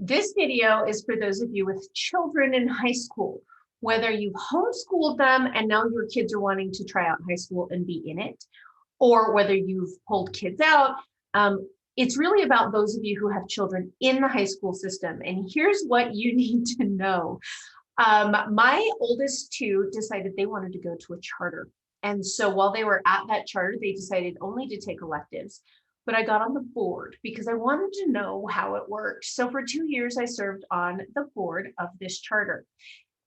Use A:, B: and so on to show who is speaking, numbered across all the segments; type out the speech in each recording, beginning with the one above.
A: This video is for those of you with children in high school, whether you've homeschooled them and now your kids are wanting to try out high school and be in it, or whether you've pulled kids out. It's really about those of you who have children in the high school system. And here's what you need to know. My oldest two decided they wanted to go to a charter. And so while they were at that charter, they decided only to take electives. But I got on the board because I wanted to know how it worked. So for 2 years, I served on the board of this charter.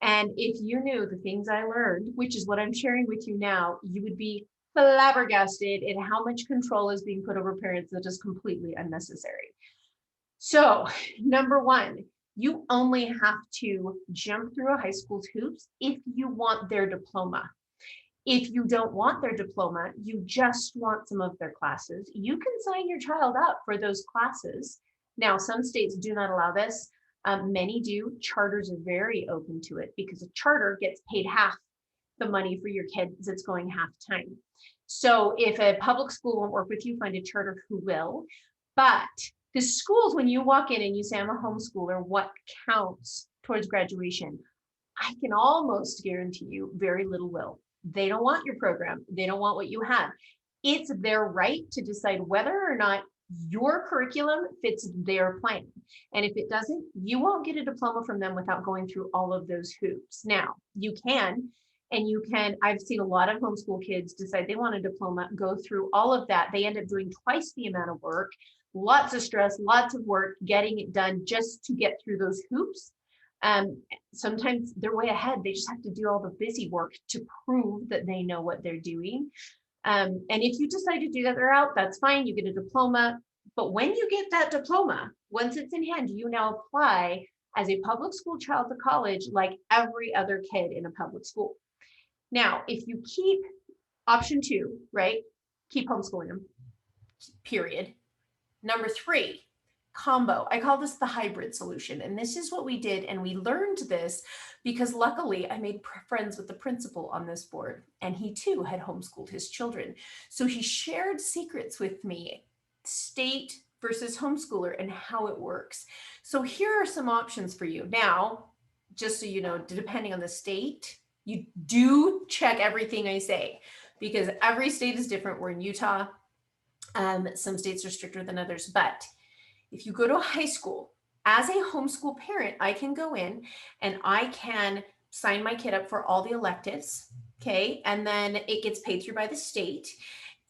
A: And if you knew the things I learned, which is what I'm sharing with you now, you would be flabbergasted at how much control is being put over parents that is completely unnecessary. So, number one, you only have to jump through a high school's hoops if you want their diploma. If you don't want their diploma, you just want some of their classes, you can sign your child up for those classes. Now, some states do not allow this. Many do. Charters are very open to it because a charter gets paid half the money for your kids that's going half time. So if a public school won't work with you, find a charter who will. But the schools, when you walk in and you say, I'm a homeschooler, what counts towards graduation? I can almost guarantee you very little will. They don't want your program. They don't want what you have. It's their right to decide whether or not your curriculum fits their plan. And if it doesn't, you won't get a diploma from them without going through all of those hoops. Now, you can, I've seen a lot of homeschool kids decide they want a diploma, go through all of that. They end up doing twice the amount of work, lots of stress, lots of work, getting it done just to get through those hoops. Sometimes they're way ahead. They just have to do all the busy work to prove that they know what they're doing. And if you decide to do that route, that's fine. You get a diploma. But when you get that diploma, once it's in hand, you now apply as a public school child to college like every other kid in a public school. Now, if you keep option two, right? Keep homeschooling them, period. Number three, combo. I call this the hybrid solution. And this is what we did. And we learned this because luckily I made friends with the principal on this board, and he too had homeschooled his children. So he shared secrets with me, state versus homeschooler and how it works. So here are some options for you. Now, just so you know, depending on the state, you do check everything I say because every state is different. We're in Utah. Some states are stricter than others, but if you go to a high school, as a homeschool parent, I can go in and I can sign my kid up for all the electives, okay? And then it gets paid through by the state.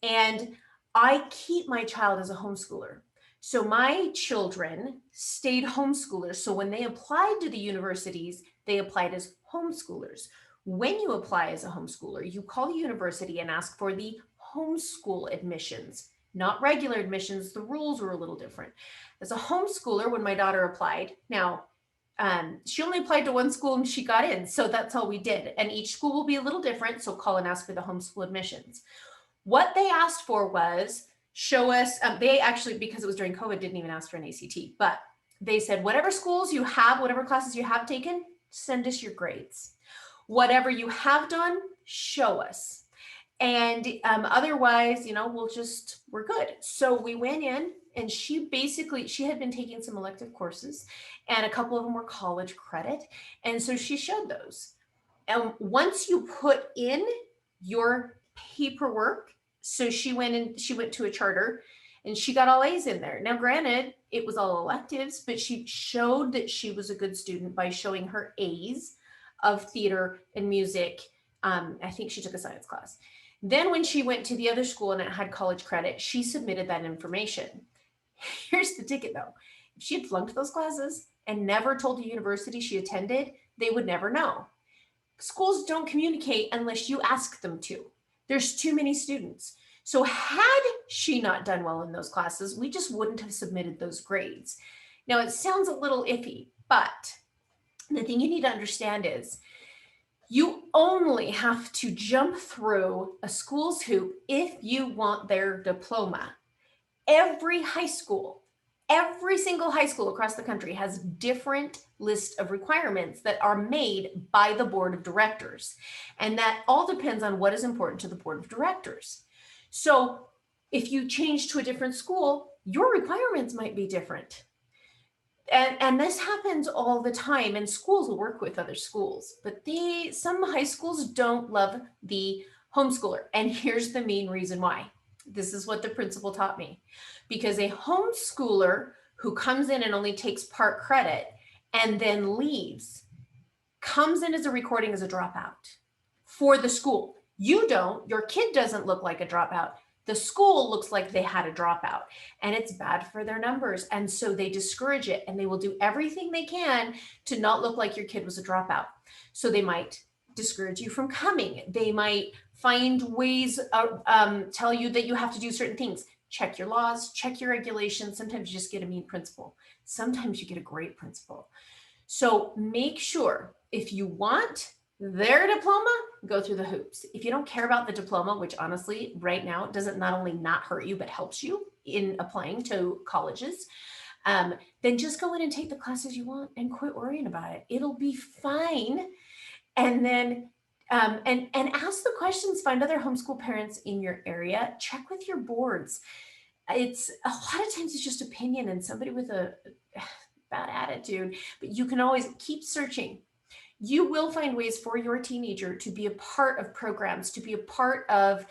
A: And I keep my child as a homeschooler. So my children stayed homeschoolers. So when they applied to the universities, they applied as homeschoolers. When you apply as a homeschooler, you call the university and ask for the homeschool admissions, not regular admissions. The rules were a little different. As a homeschooler, when my daughter applied, now she only applied to one school and she got in. So that's all we did. And each school will be a little different. So call and ask for the homeschool admissions. What they asked for was show us, they actually, because it was during COVID, didn't even ask for an ACT, but they said, whatever schools you have, whatever classes you have taken, send us your grades. Whatever you have done, show us. And otherwise, we're good. So we went in and she had been taking some elective courses and a couple of them were college credit. And so she showed those. And once you put in your paperwork, so she went to a charter and she got all A's in there. Now, granted, it was all electives, but she showed that she was a good student by showing her A's of theater and music. I think she took a science class. Then when she went to the other school and it had college credit, she submitted that information. Here's the ticket though. If she had flunked those classes and never told the university she attended, they would never know. Schools don't communicate unless you ask them to. There's too many students. So had she not done well in those classes, we just wouldn't have submitted those grades. Now it sounds a little iffy, but the thing you need to understand is you only have to jump through a school's hoop if you want their diploma. Every single high school across the country has different list of requirements that are made by the board of directors. And that all depends on what is important to the board of directors. So if you change to a different school, your requirements might be different. And this happens all the time, and schools will work with other schools, but some high schools don't love the homeschooler. And here's the main reason why. This is what the principal taught me. Because a homeschooler who comes in and only takes part credit and then leaves comes in as a recording as a dropout for the school. You don't, your kid doesn't look like a dropout. The school looks like they had a dropout, and it's bad for their numbers. And so they discourage it, and they will do everything they can to not look like your kid was a dropout. So they might discourage you from coming. They might find ways, tell you that you have to do certain things. Check your laws, check your regulations. Sometimes you just get a mean principal. Sometimes you get a great principal. So make sure if you want their diploma, go through the hoops. If you don't care about the diploma, which honestly right now doesn't not only not hurt you, but helps you in applying to colleges, then just go in and take the classes you want and quit worrying about it. It'll be fine. And then and ask the questions, find other homeschool parents in your area, check with your boards. It's a lot of times it's just opinion and somebody with a bad attitude, but you can always keep searching. You will find ways for your teenager to be a part of programs, to be a part of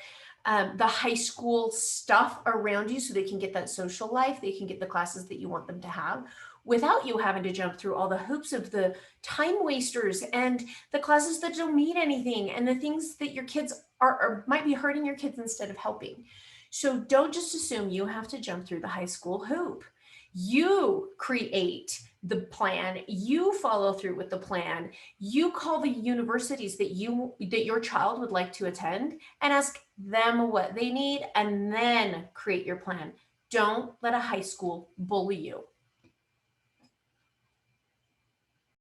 A: the high school stuff around you so they can get that social life, they can get the classes that you want them to have without you having to jump through all the hoops of the time wasters and the classes that don't mean anything and the things that your kids are might be hurting your kids instead of helping. So don't just assume you have to jump through the high school hoop. You create the plan, you follow through with the plan, you call the universities that your child would like to attend and ask them what they need, and then create your plan. Don't let a high school bully you.